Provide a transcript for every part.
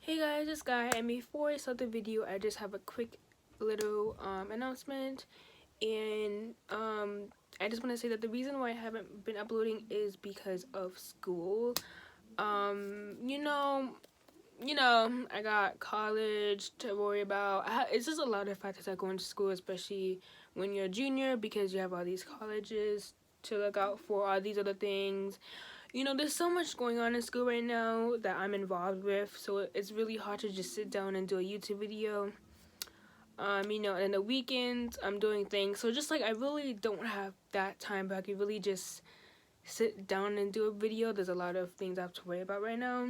Hey guys, it's Guy, and before I start the video, I just have a quick little announcement, and I just want to say that the reason why I haven't been uploading is because of school. Um, you know, I got college to worry about. It's just a lot of factors that go into school, especially when you're a junior, because you have all these colleges to look out for, all these other things. There's so much going on in school right now that I'm involved with, so it's really hard to just sit down and do a YouTube video. And the weekends I'm doing things, so just like I really don't have that time, but I can really just sit down and do a video. There's a lot of things I have to worry about right now,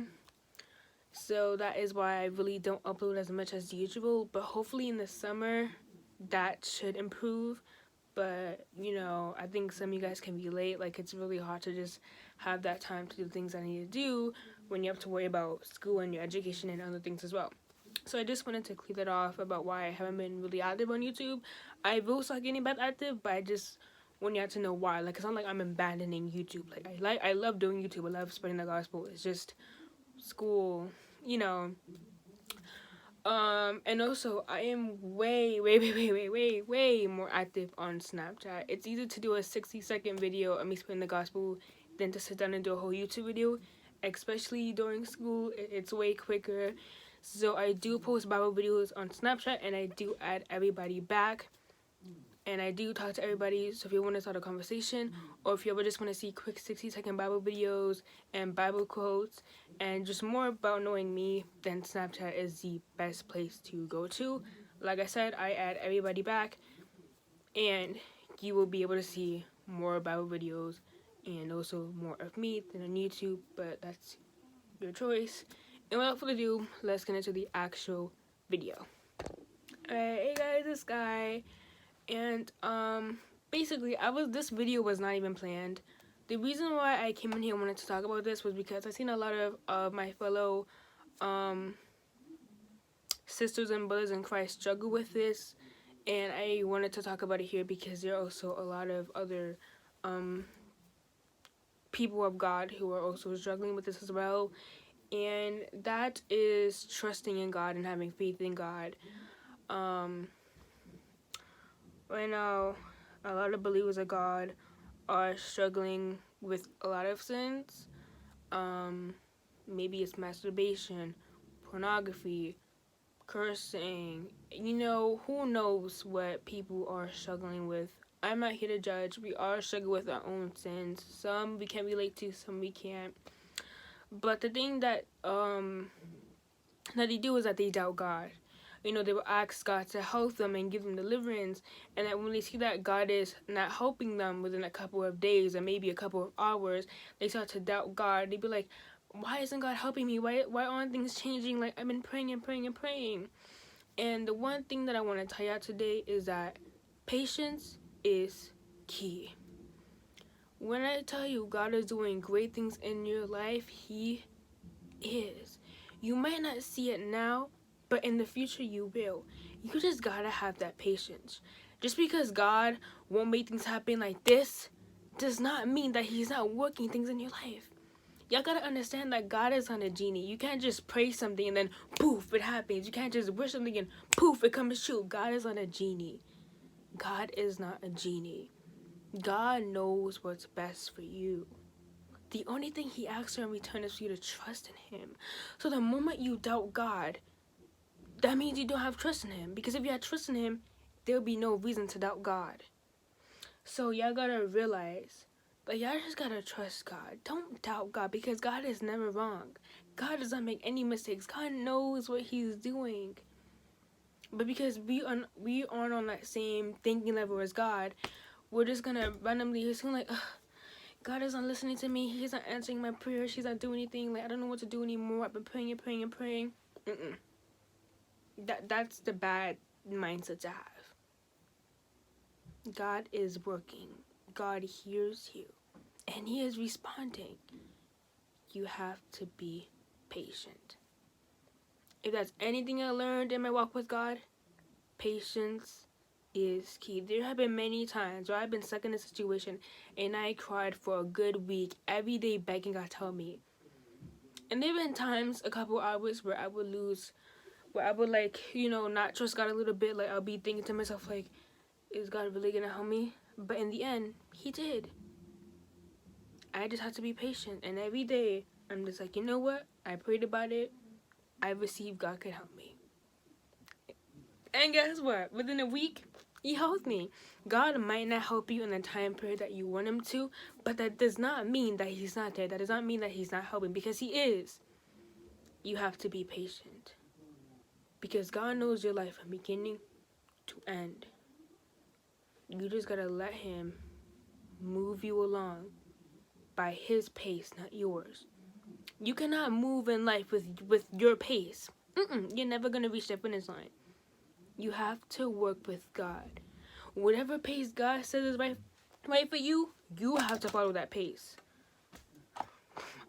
so that is why I really don't upload as much as usual. But hopefully in the summer, that should improve. But I think some of you guys can relate. Like, it's really hard to just have that time to do things I need to do when you have to worry about school and your education and other things as well. So I just wanted to clear that off about why I haven't been really active on YouTube. I will start getting back active, but I just want you to know why. Like, it's not like I'm abandoning YouTube. I love doing YouTube. I love spreading the gospel. It's just school, you know. And also I am way more active on Snapchat. It's easier to do a 60-second video of me spreading the gospel than to sit down and do a whole YouTube video, especially during school. It's way quicker. So I do post Bible videos on Snapchat, and I do add everybody back. And I do talk to everybody, so if you want to start a conversation, or if you ever just want to see quick 60-second Bible videos and Bible quotes, and just more about knowing me, then Snapchat is the best place to go to. Like I said, I add everybody back, and you will be able to see more Bible videos, and also more of me than on YouTube, but that's your choice. And without further ado, let's get into the actual video. Alright, hey guys, this guy. And basically this video was not even planned. The reason why I came in here and wanted to talk about this was because I've seen a lot of my fellow sisters and brothers in Christ struggle with this, and I wanted to talk about it here because there are also a lot of other people of God who are also struggling with this as well, and that is trusting in God and having faith in God. Right now, a lot of believers of God are struggling with a lot of sins. Maybe it's masturbation, pornography, cursing. Who knows what people are struggling with. I'm not here to judge. We all struggle with our own sins. Some we can relate to, some we can't. But the thing that they do is that they doubt God. They will ask God to help them and give them deliverance, and that when they see that God is not helping them within a couple of days or maybe a couple of hours, they start to doubt God. They be like, why isn't God helping me? Why aren't things changing? Like, I've been praying and praying and praying. And the one thing that I want to tell you today is that patience is key. When I tell you God is doing great things in your life, He is. You might not see it now, but in the future you will. You just gotta have that patience. Just because God won't make things happen like this does not mean that He's not working things in your life. Y'all gotta understand that God is not a genie. You can't just pray something and then poof, it happens. You can't just wish something and poof, it comes true. God is not a genie. God is not a genie. God knows what's best for you. The only thing He asks in return is for you to trust in Him. So the moment you doubt God, that means you don't have trust in Him. Because if you had trust in Him, there would be no reason to doubt God. So y'all gotta realize that y'all just gotta trust God. Don't doubt God, because God is never wrong. God does not make any mistakes. God knows what He's doing. But because we aren't on that same thinking level as God, we're just gonna randomly assume like, God is not listening to me. He's not answering my prayers. He's not doing anything. Like, I don't know what to do anymore. I've been praying and praying and praying. That's the bad mindset to have. God is working. God hears you. And He is responding. You have to be patient. If that's anything I learned in my walk with God, patience is key. There have been many times where I've been stuck in a situation and I cried for a good week, every day begging God to help me. And there have been times, a couple hours, where I would lose, where I would, like, not trust God a little bit. Like, I'll be thinking to myself, like, is God really gonna help me? But in the end, he did. I just had to be patient. And every day, I'm just like, you know what? I prayed about it. I received God could help me. And guess what? Within a week, he helped me. God might not help you in the time period that you want him to, but that does not mean that he's not there. That does not mean that he's not helping, because he is. You have to be patient. Because God knows your life from beginning to end. You just gotta let him move you along by his pace, not yours. You cannot move in life with your pace. You're never gonna reach the finish line. You have to work with God. Whatever pace God says is right for you, you have to follow that pace.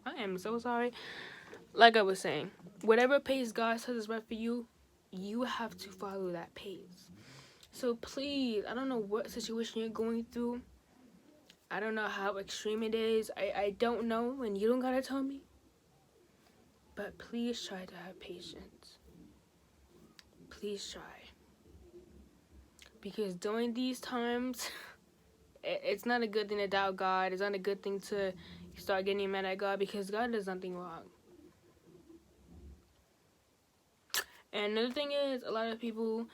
I am so sorry. Like I was saying, whatever pace God says is right for you, you have to follow that pace. So please, I don't know what situation you're going through. I don't know how extreme it is. I don't know, and you don't gotta tell me. But please try to have patience. Please try. Because during these times, it's not a good thing to doubt God. It's not a good thing to start getting mad at God, because God does nothing wrong. And another thing is, a lot of people,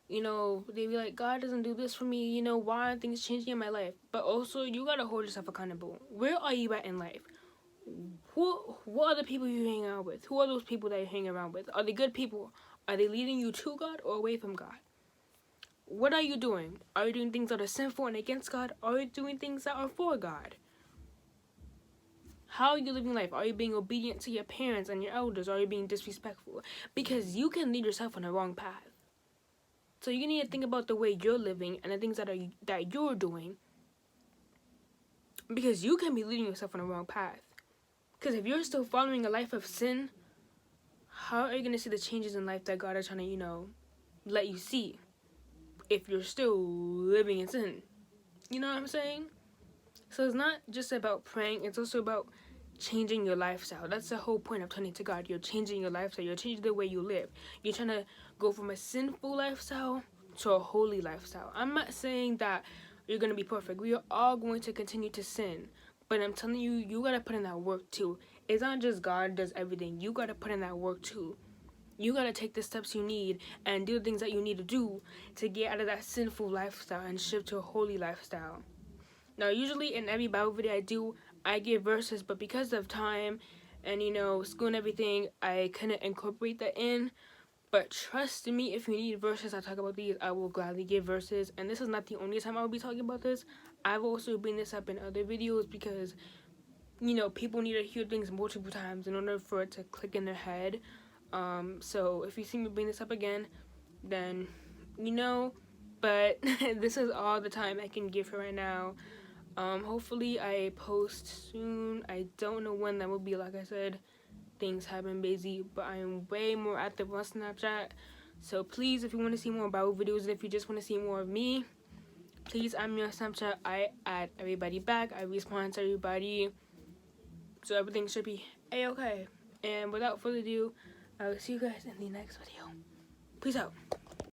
they be like, God doesn't do this for me. Why aren't things changing in my life? But also, you gotta hold yourself accountable. Where are you at in life? What are the people you hang out with? Who are those people that you hang around with? Are they good people? Are they leading you to God or away from God? What are you doing? Are you doing things that are sinful and against God? Or are you doing things that are for God? How are you living life? Are you being obedient to your parents and your elders? Or are you being disrespectful? Because you can lead yourself on the wrong path. So you need to think about the way you're living and the things that you're doing. Because you can be leading yourself on the wrong path. Because if you're still following a life of sin, how are you going to see the changes in life that God is trying to, let you see? If you're still living in sin. You know what I'm saying? So it's not just about praying. It's also about changing your lifestyle. That's the whole point of turning to God. You're changing your lifestyle. You're changing the way you live. You're trying to go from a sinful lifestyle to a holy lifestyle. I'm not saying that you're going to be perfect. We are all going to continue to sin. But I'm telling you, you got to put in that work too. It's not just God does everything. You got to put in that work too. You got to take the steps you need and do the things that you need to do to get out of that sinful lifestyle and shift to a holy lifestyle. Now, usually in every Bible video I do, I give verses, but because of time and, school and everything, I couldn't incorporate that in. But trust me, if you need verses, I talk about these, I will gladly give verses. And this is not the only time I will be talking about this. I've also bring this up in other videos because, people need to hear things multiple times in order for it to click in their head. So if you see me bring this up again, then but this is all the time I can give for right now. Hopefully I post soon. I don't know when that will be. Like I said, things have been busy, but I am way more active on Snapchat. So please, if you want to see more Bible videos and if you just want to see more of me, please add me on Snapchat. I add everybody back. I respond to everybody. So everything should be A-okay. And without further ado, I will see you guys in the next video. Peace out.